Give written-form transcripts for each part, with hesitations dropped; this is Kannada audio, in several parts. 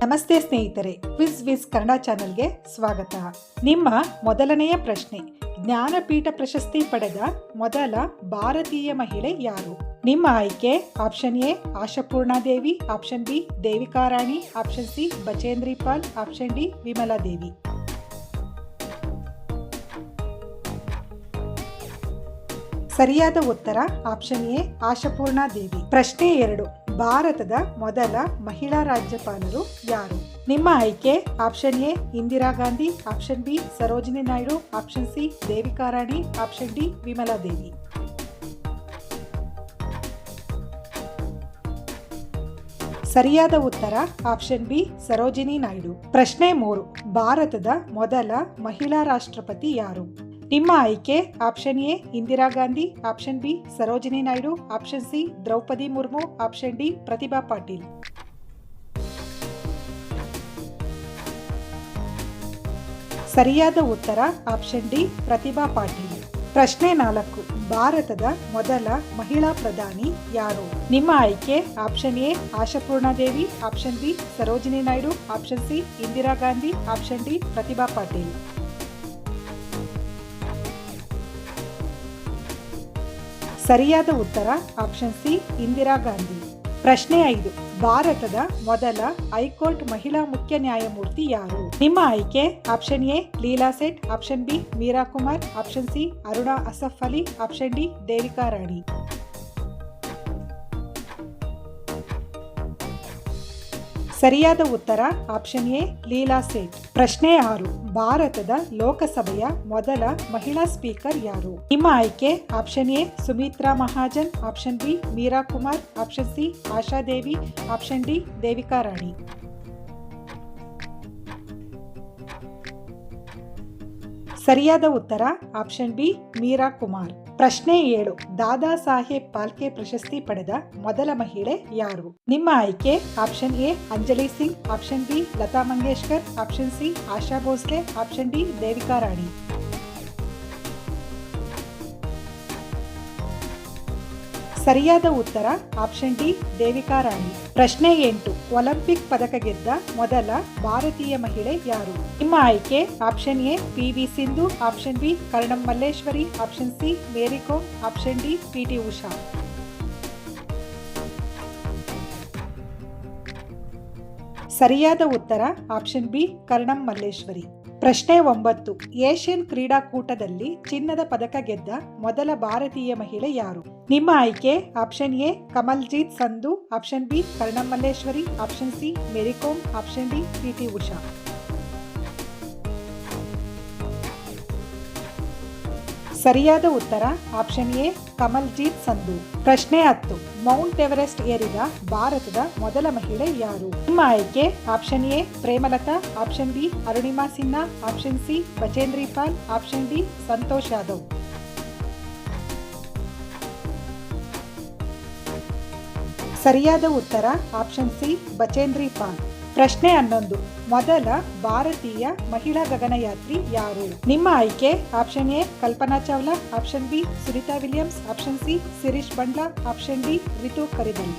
ನಮಸ್ತೆ ಸ್ನೇಹಿತರೆ, ವಿಸ್ ಕನ್ನಡ ಚಾನೆಲ್ಗೆ ಸ್ವಾಗತ. ನಿಮ್ಮ ಮೊದಲನೆಯ ಪ್ರಶ್ನೆ, ಜ್ಞಾನಪೀಠ ಪ್ರಶಸ್ತಿ ಪಡೆದ ಮೊದಲ ಭಾರತೀಯ ಮಹಿಳೆ ಯಾರು? ನಿಮ್ಮ ಆಯ್ಕೆ option A Ashapurnadevi, option B Devika Rani, option C Bachendri Pal, option D Vimala Devi. ಸರಿಯಾದ ಉತ್ತರ ಆಪ್ಷನ್ ಎ ಆಶಾಪೂರ್ಣಾದೇವಿ. ಪ್ರಶ್ನೆ 2, ಭಾರತದ ಮೊದಲ ಮಹಿಳಾ ರಾಜ್ಯಪಾಲರು ಯಾರು? ನಿಮ್ಮ ಆಯ್ಕೆ option A Indira Gandhi, option B Sarojini Naidu, option C Devika Rani, option D Vimala Devi. ಸರಿಯಾದ ಉತ್ತರ ಆಪ್ಷನ್ ಬಿ ಸರೋಜಿನಿ ನಾಯ್ಡು. ಪ್ರಶ್ನೆ 3, ಭಾರತದ ಮೊದಲ ಮಹಿಳಾ ರಾಷ್ಟ್ರಪತಿ ಯಾರು? ನಿಮ್ಮ ಆಯ್ಕೆ option A Indira Gandhi, option B Sarojini Naidu, option C Droupadi Murmu, option D Pratibha Patil. ಸರಿಯಾದ ಉತ್ತರ ಆಪ್ಷನ್ ಡಿ ಪ್ರತಿಭಾ ಪಾಟೀಲ್. ಪ್ರಶ್ನೆ 4, ಭಾರತದ ಮೊದಲ ಮಹಿಳಾ ಪ್ರಧಾನಿ ಯಾರು? ನಿಮ್ಮ ಆಯ್ಕೆ option A Ashapurnadevi, option B Sarojini Naidu, option C Indira Gandhi, option D Pratibha Patil. ಸರಿಯಾದ ಉತ್ತರ ಆಪ್ಷನ್ ಸಿ ಇಂದಿರಾ ಗಾಂಧಿ. ಪ್ರಶ್ನೆ 5, ಭಾರತದ ಮೊದಲ ಹೈಕೋರ್ಟ್ ಮಹಿಳಾ ಮುಖ್ಯ ನ್ಯಾಯಮೂರ್ತಿ ಯಾರು? ನಿಮ್ಮ ಆಯ್ಕೆ option A Leela Seth, option B Meira Kumar, option C Aruna Asaf Ali, option D Devika Rani. ಸರಿಯಾದ ಉತ್ತರ ಆಪ್ಷನ್ ಎ ಲೀಲಾ ಸೇಠ್. ಪ್ರಶ್ನೆ 6, ಭಾರತದ ಲೋಕಸಭೆಯ ಮೊದಲ ಮಹಿಳಾ ಸ್ಪೀಕರ್ ಯಾರು? ನಿಮ್ಮ ಆಯ್ಕೆ option A Sumitra Mahajan, option B Meira Kumar, option C Ashadevi, option D Devika Rani. ಸರಿಯಾದ ಉತ್ತರ ಆಪ್ಷನ್ ಬಿ ಮೀರಾ ಕುಮಾರ್. ಪ್ರಶ್ನೆ 7, ದಾದಾ ಸಾಹೇಬ್ ಫಾಲ್ಕೆ ಪ್ರಶಸ್ತಿ ಪಡೆದ ಮೊದಲ ಮಹಿಳೆ ಯಾರು? ನಿಮ್ಮ ಆಯ್ಕೆ option A Anjali Singh, option B Lata Mangeshkar, option C Asha Bhosle, option D Devika Rani. ಸರಿಯಾದ ಉತ್ತರ ಆಪ್ಷನ್ ಡಿ ದೇವಿಕಾ ರಾಣಿ. ಪ್ರಶ್ನೆ 8, ಒಲಿಂಪಿಕ್ ಪದಕ ಗೆದ್ದ ಮೊದಲ ಭಾರತೀಯ ಮಹಿಳೆ ಯಾರು? ನಿಮ್ಮ ಆಯ್ಕೆ option A P V. Sindhu, option B Karnam Malleswari, option C Mary Kom, option D P T. Usha. ಸರಿಯಾದ ಉತ್ತರ ಆಪ್ಷನ್ ಬಿ ಕರ್ಣಂ ಮಲ್ಲೇಶ್ವರಿ. ಪ್ರಶ್ನೆ 9, ಏಷ್ಯನ್ ಕ್ರೀಡಾಕೂಟದಲ್ಲಿ ಚಿನ್ನದ ಪದಕ ಗೆದ್ದ ಮೊದಲ ಭಾರತೀಯ ಮಹಿಳೆ ಯಾರು? ನಿಮ್ಮ ಆಯ್ಕೆ option A Kamaljeet Sandhu, option B Karnam Malleswari, option C Mary Kom, option D P T. Usha. ಸರಿಯಾದ ಉತ್ತರ ಆಪ್ಷನ್ ಎ ಕಮಲ್ಜೀತ್ ಸಂಧು. ಪ್ರಶ್ನೆ 10, ಮೌಂಟ್ ಎವರೆಸ್ಟ್ ಏರಿದ ಭಾರತದ ಮೊದಲ ಮಹಿಳೆ ಯಾರು? ನಿಮ್ಮ ಆಯ್ಕೆ option A Premlata, option B Arunima Sinha, option C Bachendri Pal, option D Santosh Yadav. ಸರಿಯಾದ ಉತ್ತರ ಆಪ್ಷನ್ ಸಿ ಬಚೇಂದ್ರಿ ಪಾಲ್. ಪ್ರಶ್ನೆ 11, ಮೊದಲ ಭಾರತೀಯ ಮಹಿಳಾ ಗಗನಯಾತ್ರಿ ಯಾರು? ನಿಮ್ಮ ಆಯ್ಕೆ option A Kalpana Chawla, option B Sunita Williams, option C Sirisha Bandla, option D Ritu Karidhal.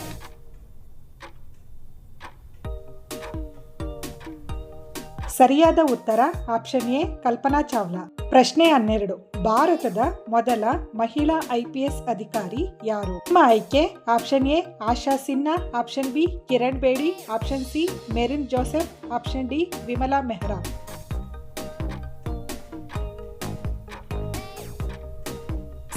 ಸರಿಯಾದ ಉತ್ತರ ಆಪ್ಷನ್ ಎ ಕಲ್ಪನಾ ಚಾವ್ಲಾ. ಪ್ರಶ್ನೆ 12, ಭಾರತದ ಮೊದಲ ಮಹಿಳಾ IPS ಅಧಿಕಾರಿ ಯಾರು? ನಿಮ್ಮ ಆಯ್ಕೆ option A Asha Sinha, option B Kiran Bedi, option C Merin Joseph, option D Vimala Mehra.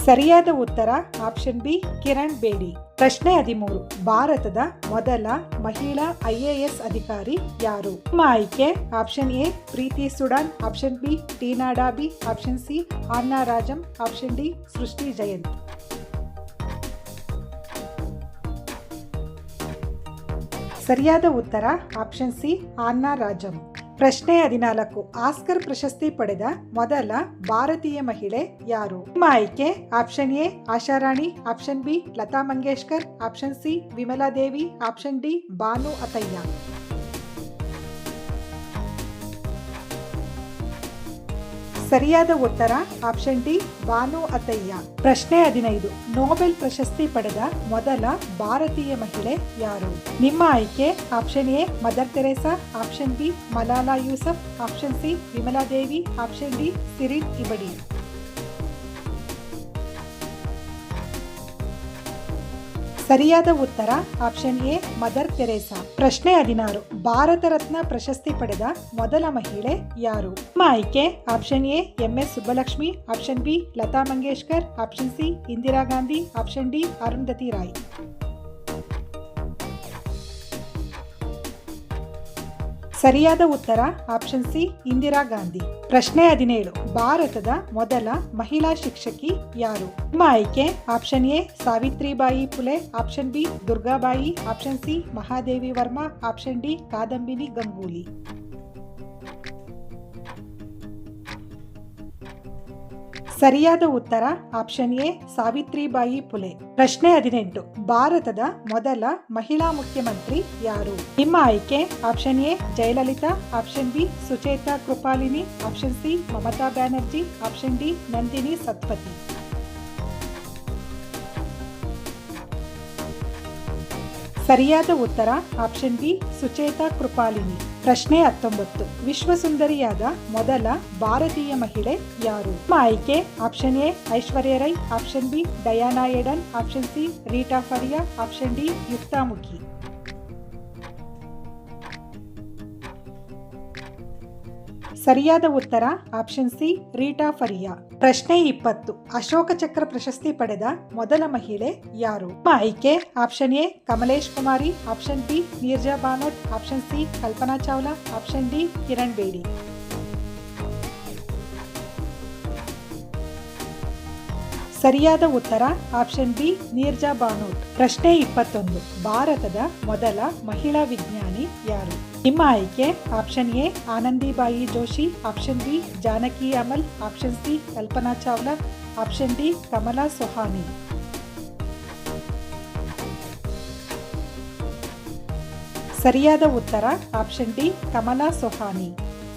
ಸರಿಯಾದ ಉತ್ತರ ಆಪ್ಷನ್ ಬಿ ಕಿರಣ್ ಬೇಡಿ. ಪ್ರಶ್ನೆ 13, ಭಾರತದ ಮೊದಲ ಮಹಿಳಾ IAS ಅಧಿಕಾರಿ ಯಾರು? ನಿಮ್ಮ ಆಯ್ಕೆ option A Preeti Sudan, option B Tina Dabi, option C Anna Rajam, option D Srishti Jayant. ಸರಿಯಾದ ಉತ್ತರ ಆಪ್ಷನ್ ಸಿ ಆನ್ನಾ ರಾಜಂ. ಪ್ರಶ್ನೆ 14, ಆಸ್ಕರ್ ಪ್ರಶಸ್ತಿ ಪಡೆದ ಮೊದಲ ಭಾರತೀಯ ಮಹಿಳೆ ಯಾರು? ನಿಮ್ಮ ಆಯ್ಕೆ option A Asharani, option B Lata Mangeshkar, option C Vimala Devi, option D Bhanu Athaiya. ಸರಿಯಾದ ಉತ್ತರ ಆಪ್ಷನ್ ಡಿ ಬಾನು ಅತಯ್ಯ. ಪ್ರಶ್ನೆ 15. ನೊಬೆಲ್ ಪ್ರಶಸ್ತಿ ಪಡೆದ ಮೊದಲ ಭಾರತೀಯ ಮಹಿಳೆ ಯಾರು? ನಿಮ್ಮ ಆಯ್ಕೆ option A Mother Teresa, option B Malala Yousaf, option C Vimala Devi, option D Shirin Ebadi. ಸರಿಯಾದ ಉತ್ತರ ಆಪ್ಷನ್ ಎ ಮದರ್ ತೆರೇಸಾ. ಪ್ರಶ್ನೆ 16. ಭಾರತ ರತ್ನ ಪ್ರಶಸ್ತಿ ಪಡೆದ ಮೊದಲ ಮಹಿಳೆ ಯಾರು? ನಿಮ್ಮ ಆಯ್ಕೆ option A MS Subbulakshmi, option B Lata Mangeshkar, option C Indira Gandhi, option D Arundhati Roy. ಸರಿಯಾದ ಉತ್ತರ ಆಪ್ಷನ್ ಸಿ ಇಂದಿರಾ ಗಾಂಧಿ. ಪ್ರಶ್ನೆ 17. ಭಾರತದ ಮೊದಲ ಮಹಿಳಾ ಶಿಕ್ಷಕಿ ಯಾರು? ನಿಮ್ಮ ಆಯ್ಕೆ option A Savitribai Phule, option B Durgabai, option C Mahadevi Verma, option D Kadambini Ganguly. ಸರಿಯಾದ ಉತ್ತರ ಆಪ್ಷನ್ ಎ ಸಾವಿತ್ರಿಬಾಯಿ ಫುಲೆ. ಪ್ರಶ್ನೆ 18. ಭಾರತದ ಮೊದಲ ಮಹಿಳಾ ಮುಖ್ಯಮಂತ್ರಿ ಯಾರು? ನಿಮ್ಮ ಆಯ್ಕೆ option A Jayalalithaa, option B Sucheta Kripalani, option C Mamata Banerjee, option D Nandini Satpathy. ಸರಿಯಾದ ಉತ್ತರ ಆಪ್ಷನ್ ಬಿ ಸುಚೇತಾ ಕೃಪಾಲಿನಿ. ಪ್ರಶ್ನೆ 19. ವಿಶ್ವಸುಂದರಿಯಾದ ಮೊದಲ ಭಾರತೀಯ ಮಹಿಳೆ ಯಾರು? ನಿಮ್ಮ ಆಯ್ಕೆ option A Aishwarya Rai, option B Diana Hayden, option C Reita Faria, option D Yuktamookhey. ಸರಿಯಾದ ಉತ್ತರ ಆಪ್ಷನ್ ಸಿ ರೀಟಾ ಫರಿಯಾ. ಪ್ರಶ್ನೆ 20. ಅಶೋಕ ಚಕ್ರ ಪ್ರಶಸ್ತಿ ಪಡೆದ ಮೊದಲ ಮಹಿಳೆ ಯಾರು? ನಿಮ್ಮ ಆಯ್ಕೆ option A Kamlesh Kumari, option B Neerja Bhanot, option C Kalpana Chawla, option D Kiran Bedi. ಸರಿಯಾದ ಉತ್ತರ ಆಪ್ಷನ್ ಬಿ ನೀರ್ಜಾ ಬಾನೋಟ್. ಪ್ರಶ್ನೆ 21. ಭಾರತದ ಮೊದಲ ಮಹಿಳಾ ವಿಜ್ಞಾನಿ ಯಾರು? ನಿಮ್ಮ ಆಯ್ಕೆ option A Anandibai Joshi, option B Janaki Ammal, option C Kalpana Chawla, option D Kamala Sohonie. ಸರಿಯಾದ ಉತ್ತರ ಆಪ್ಷನ್ ಡಿ ಕಮಲಾ ಸೊಹಾನಿ.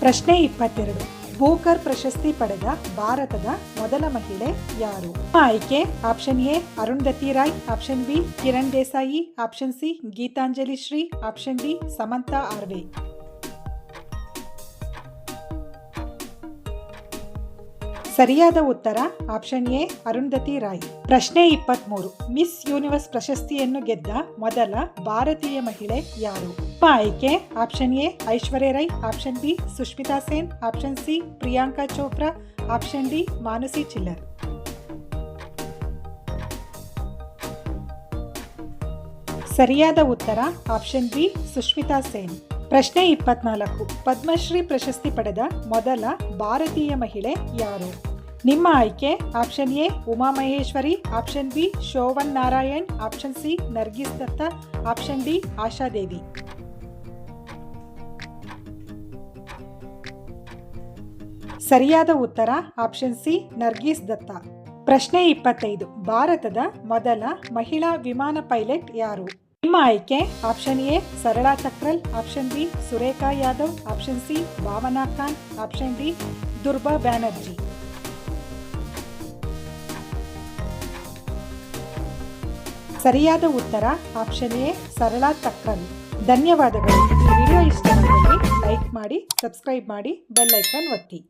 ಪ್ರಶ್ನೆ 22. ಬೂಕರ್ ಪ್ರಶಸ್ತಿ ಪಡೆದ ಭಾರತದ ಮೊದಲ ಮಹಿಳೆ ಯಾರು? ಆಯ್ಕೆ option A Arundhati Roy, option B Kiran Desai, option C Geetanjali Shree, option D Samantha Harvey. ಸರಿಯಾದ ಉತ್ತರ ಆಪ್ಷನ್ ಎ ಅರುಂಧತಿ ರಾಯ್. ಪ್ರಶ್ನೆ 23. ಮಿಸ್ ಯೂನಿವರ್ಸ್ ಪ್ರಶಸ್ತಿಯನ್ನು ಗೆದ್ದ ಮೊದಲ ಭಾರತೀಯ ಮಹಿಳೆ ಯಾರು? ಆಯ್ಕೆ option A Aishwarya Rai, option B Sushmita Sen, option C Priyanka Chopra, option D Manushi Chhillar. ಸರಿಯಾದ ಉತ್ತರ ಆಪ್ಷನ್ ಬಿ ಸುಷ್ಮಿತಾ ಸೇನ್. ಪ್ರಶ್ನೆ 24. ಪದ್ಮಶ್ರೀ ಪ್ರಶಸ್ತಿ ಪಡೆದ ಮೊದಲ ಭಾರತೀಯ ಮಹಿಳೆ ಯಾರು? ನಿಮ್ಮ ಆಯ್ಕೆ option A Uma Maheshwari, option B Shovana Narayan, option C Nargis Dutta, option D Ashadevi. ಸರಿಯಾದ ಉತ್ತರ ಆಪ್ಷನ್ ಸಿ ನರ್ಗಿಸ್ ದತ್ತಾ. ಪ್ರಶ್ನೆ 25. ಭಾರತದ ಮೊದಲ ಮಹಿಳಾ ವಿಮಾನ ಪೈಲಟ್ ಯಾರು? ನಿಮ್ಮ ಆಯ್ಕೆ option A Sarla Thakral, option B Surekha Yadav, option C Bhawana Khan, option D Durba Banerjee. ಸರಿಯಾದ ಉತ್ತರ ಆಪ್ಷನ್ ಎ ಸರಳಾ ತಕ್ರಲ್. ಧನ್ಯವಾದಗಳು. ಈ ವಿಡಿಯೋ ಇಷ್ಟವಾದಲ್ಲಿ ಲೈಕ್ ಮಾಡಿ, ಸಬ್ಸ್ಕ್ರೈಬ್ ಮಾಡಿ, ಬೆಲ್ ಐಕಾನ್ ಒತ್ತಿ.